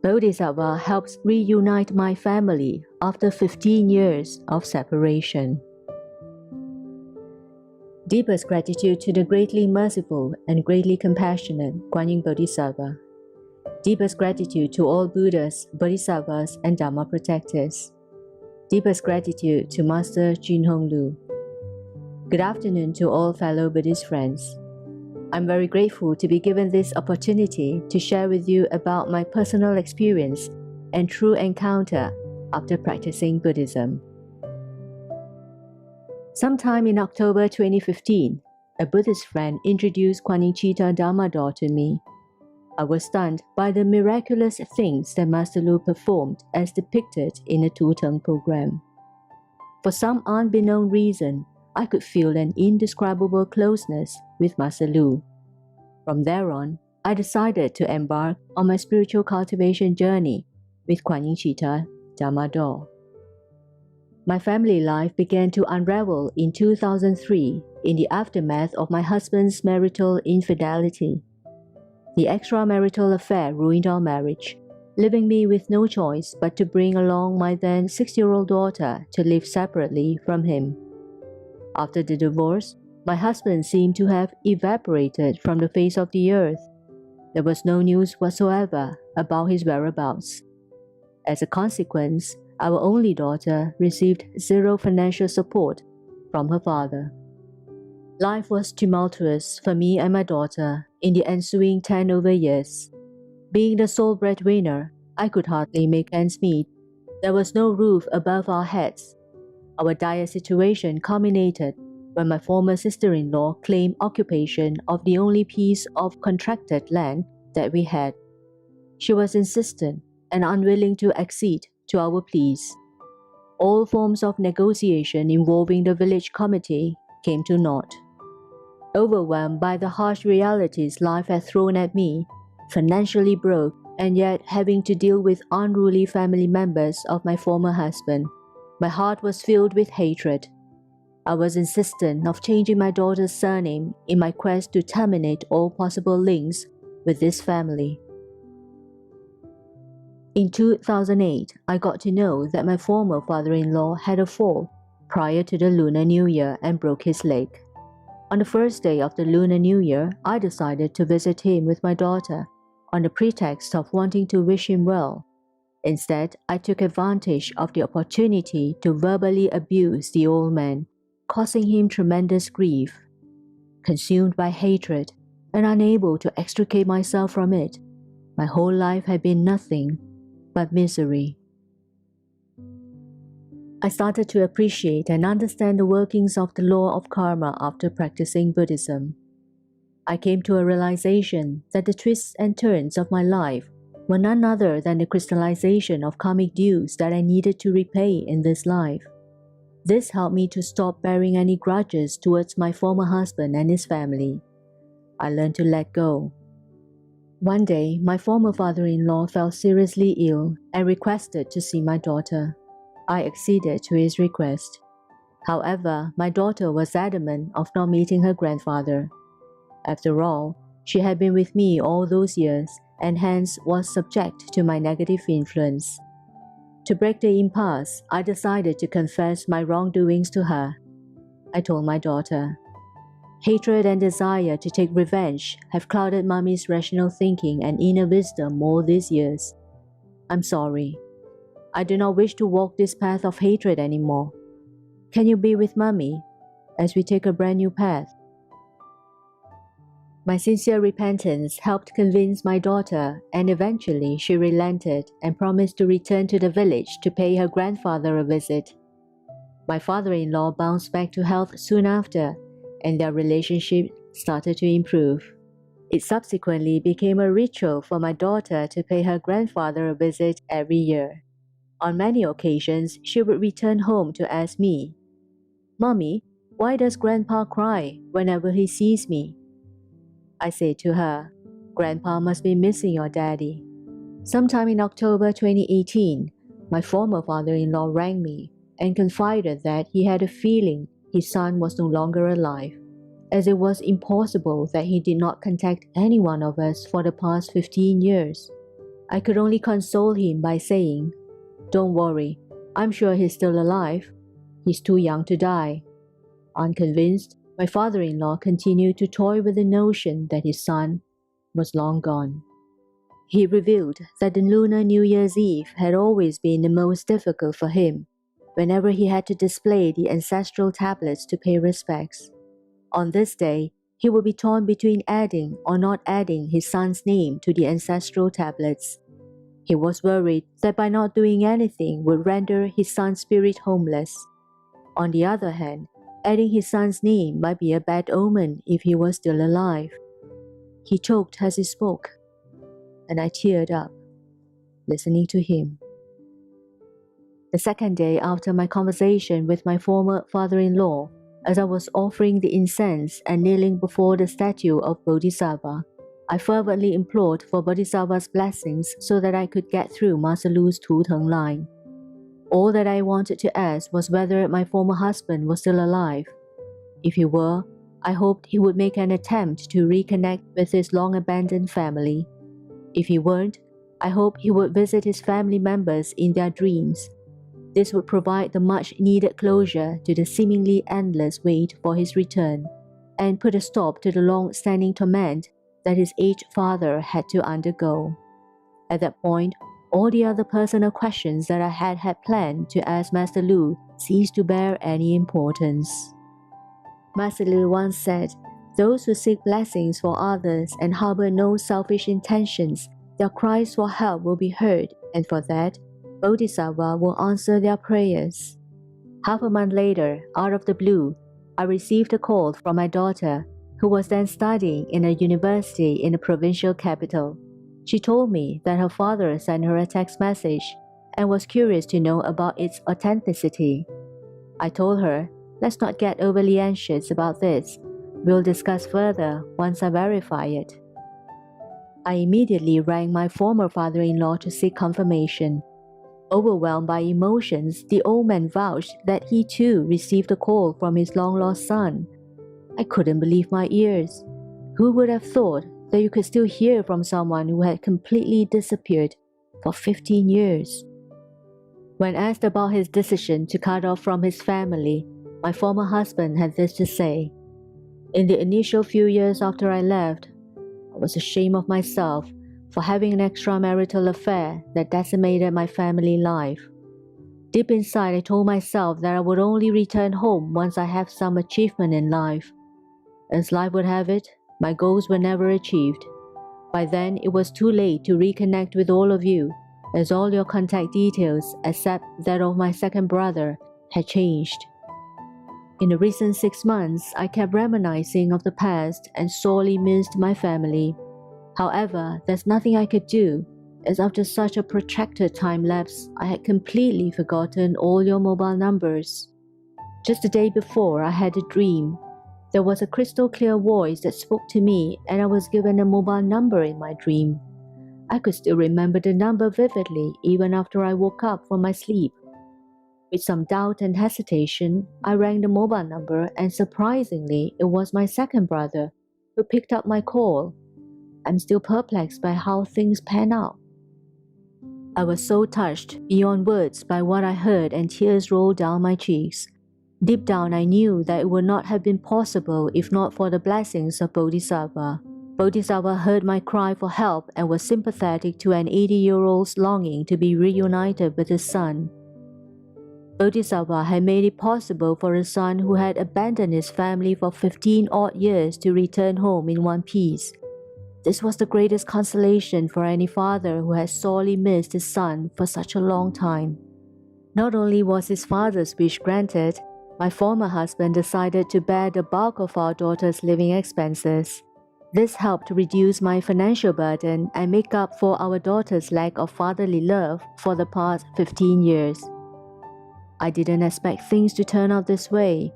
Bodhisattva helps reunite my family after 15 years of separation. Deepest gratitude to the greatly merciful and greatly compassionate Guan Yin Bodhisattva. Deepest gratitude to all Buddhas, Bodhisattvas, and Dharma protectors. Deepest gratitude to Master Jun Hong Lu. Good afternoon to all fellow Buddhist friends. I'm very grateful to be given this opportunity to share with you about my personal experience and true encounter after practicing Buddhism. Sometime in October 2015, a Buddhist friend introduced Guan Yin Citta Dharma door to me. I was stunned by the miraculous things that Master Lu performed as depicted in a two-tongue program. For some unbeknown reason, I could feel an indescribable closeness with Master Lu. From there on, I decided to embark on my spiritual cultivation journey with Guan Yin Citta Dharma door. My family life began to unravel in 2003 in the aftermath of my husband's marital infidelity. The extramarital affair ruined our marriage, leaving me with no choice but to bring along my then 6-year-old daughter to live separately from him. After the divorce, my husband seemed to have evaporated from the face of the earth. There was no news whatsoever about his whereabouts. As a consequence, our only daughter received zero financial support from her father. Life was tumultuous for me and my daughter in the ensuing 10 over years. Being the sole breadwinner, I could hardly make ends meet. There was no roof above our heads. Our dire situation culminated when my former sister-in-law claimed occupation of the only piece of contracted land that we had. She was insistent and unwilling to accede to our pleas. All forms of negotiation involving the village committee came to naught. Overwhelmed by the harsh realities life had thrown at me, financially broke and yet having to deal with unruly family members of my former husband, my heart was filled with hatred. I was insistent of changing my daughter's surname in my quest to terminate all possible links with this family. In 2008, I got to know that my former father-in-law had a fall prior to the Lunar New Year and broke his leg. On the first day of the Lunar New Year, I decided to visit him with my daughter on the pretext of wanting to wish him well. Instead, I took advantage of the opportunity to verbally abuse the old man, causing him tremendous grief. Consumed by hatred and unable to extricate myself from it, my whole life had been nothing but misery. I started to appreciate and understand the workings of the law of karma after practicing Buddhism. I came to a realization that the twists and turns of my life were none other than the crystallization of karmic dues that I needed to repay in this life. This helped me to stop bearing any grudges towards my former husband and his family. I learned to let go. One day, my former father-in-law fell seriously ill and requested to see my daughter. I acceded to his request. However, my daughter was adamant of not meeting her grandfather. After all, she had been with me all those years and hence was subject to my negative influence. To break the impasse, I decided to confess my wrongdoings to her. I told my daughter, "Hatred and desire to take revenge have clouded Mommy's rational thinking and inner wisdom all these years. I'm sorry. I do not wish to walk this path of hatred anymore. Can you be with Mommy as we take a brand new path?" My sincere repentance helped convince my daughter, and eventually she relented and promised to return to the village to pay her grandfather a visit. My father-in-law bounced back to health soon after, and their relationship started to improve. It subsequently became a ritual for my daughter to pay her grandfather a visit every year. On many occasions, she would return home to ask me, "Mommy, why does Grandpa cry whenever he sees me?" I said to her, "Grandpa must be missing your daddy." Sometime in October 2018, my former father-in-law rang me and confided that he had a feeling his son was no longer alive, as it was impossible that he did not contact any one of us for the past 15 years. I could only console him by saying, "Don't worry, I'm sure he's still alive. He's too young to die." Unconvinced, my father-in-law continued to toy with the notion that his son was long gone. He revealed that the Lunar New Year's Eve had always been the most difficult for him, whenever he had to display the ancestral tablets to pay respects. On this day, he would be torn between adding or not adding his son's name to the ancestral tablets. He was worried that by not doing anything would render his son's spirit homeless. On the other hand, adding his son's name might be a bad omen if he was still alive. He choked as he spoke, and I teared up, listening to him. The second day after my conversation with my former father-in-law, as I was offering the incense and kneeling before the statue of Bodhisattva, I fervently implored for Bodhisattva's blessings so that I could get through Master Lu's Tu-Teng line. All that I wanted to ask was whether my former husband was still alive. If he were, I hoped he would make an attempt to reconnect with his long-abandoned family. If he weren't, I hoped he would visit his family members in their dreams. This would provide the much-needed closure to the seemingly endless wait for his return, and put a stop to the long-standing torment that his aged father had to undergo. At that point, all the other personal questions that I had planned to ask Master Lu ceased to bear any importance. Master Lu once said, "Those who seek blessings for others and harbor no selfish intentions, their cries for help will be heard, and for that, Bodhisattva will answer their prayers." Half a month later, out of the blue, I received a call from my daughter, who was then studying in a university in the provincial capital. She told me that her father sent her a text message and was curious to know about its authenticity. I told her, "Let's not get overly anxious about this. We'll discuss further once I verify it." I immediately rang my former father-in-law to seek confirmation. Overwhelmed by emotions, the old man vouched that he too received a call from his long-lost son. I couldn't believe my ears. Who would have thought that you could still hear from someone who had completely disappeared for 15 years? When asked about his decision to cut off from his family, my former husband had this to say, "In the initial few years after I left, I was ashamed of myself for having an extramarital affair that decimated my family life. Deep inside, I told myself that I would only return home once I have some achievement in life. As life would have it, my goals were never achieved. By then, it was too late to reconnect with all of you, as all your contact details, except that of my second brother, had changed. In the recent 6 months, I kept reminiscing of the past and sorely missed my family. However, there's nothing I could do, as after such a protracted time lapse, I had completely forgotten all your mobile numbers. Just the day before, I had a dream. There was a crystal clear voice that spoke to me, and I was given a mobile number in my dream. I could still remember the number vividly even after I woke up from my sleep. With some doubt and hesitation, I rang the mobile number, and surprisingly, it was my second brother who picked up my call. I'm still perplexed by how things pan out. I was so touched beyond words by what I heard, and tears rolled down my cheeks. Deep down, I knew that it would not have been possible if not for the blessings of Bodhisattva. Bodhisattva heard my cry for help and was sympathetic to an 80-year-old's longing to be reunited with his son. Bodhisattva had made it possible for a son who had abandoned his family for 15 odd years to return home in one piece. This was the greatest consolation for any father who had sorely missed his son for such a long time. Not only was his father's wish granted, my former husband decided to bear the bulk of our daughter's living expenses. This helped to reduce my financial burden and make up for our daughter's lack of fatherly love for the past 15 years. I didn't expect things to turn out this way.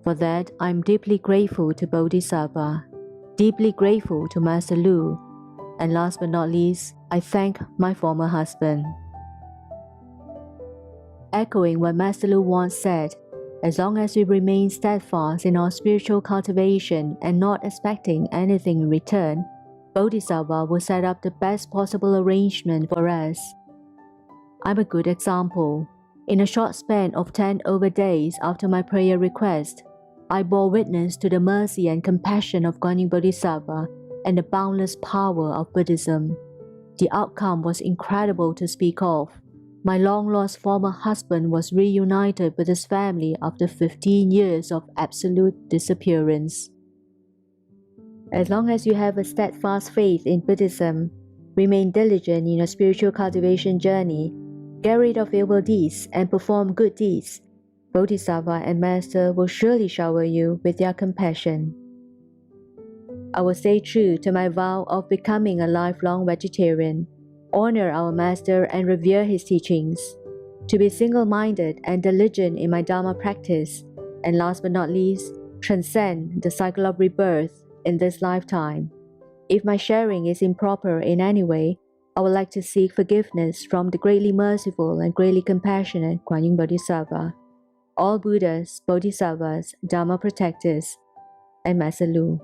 For that, I'm deeply grateful to Bodhisattva, deeply grateful to Master Lu, and last but not least, I thank my former husband. Echoing what Master Lu once said, as long as we remain steadfast in our spiritual cultivation and not expecting anything in return, Bodhisattva will set up the best possible arrangement for us. I'm a good example. In a short span of 10 over days after my prayer request, I bore witness to the mercy and compassion of Guan Bodhisattva and the boundless power of Buddhism. The outcome was incredible to speak of. My long-lost former husband was reunited with his family after 15 years of absolute disappearance. As long as you have a steadfast faith in Buddhism, remain diligent in your spiritual cultivation journey, get rid of evil deeds and perform good deeds, Bodhisattva and Master will surely shower you with their compassion. I will stay true to my vow of becoming a lifelong vegetarian, honor our Master and revere his teachings, to be single-minded and diligent in my Dharma practice, and last but not least, transcend the cycle of rebirth in this lifetime. If my sharing is improper in any way, I would like to seek forgiveness from the greatly merciful and greatly compassionate Guan Bodhisattva, all Buddhas, Bodhisattvas, Dharma protectors, and Master Lu.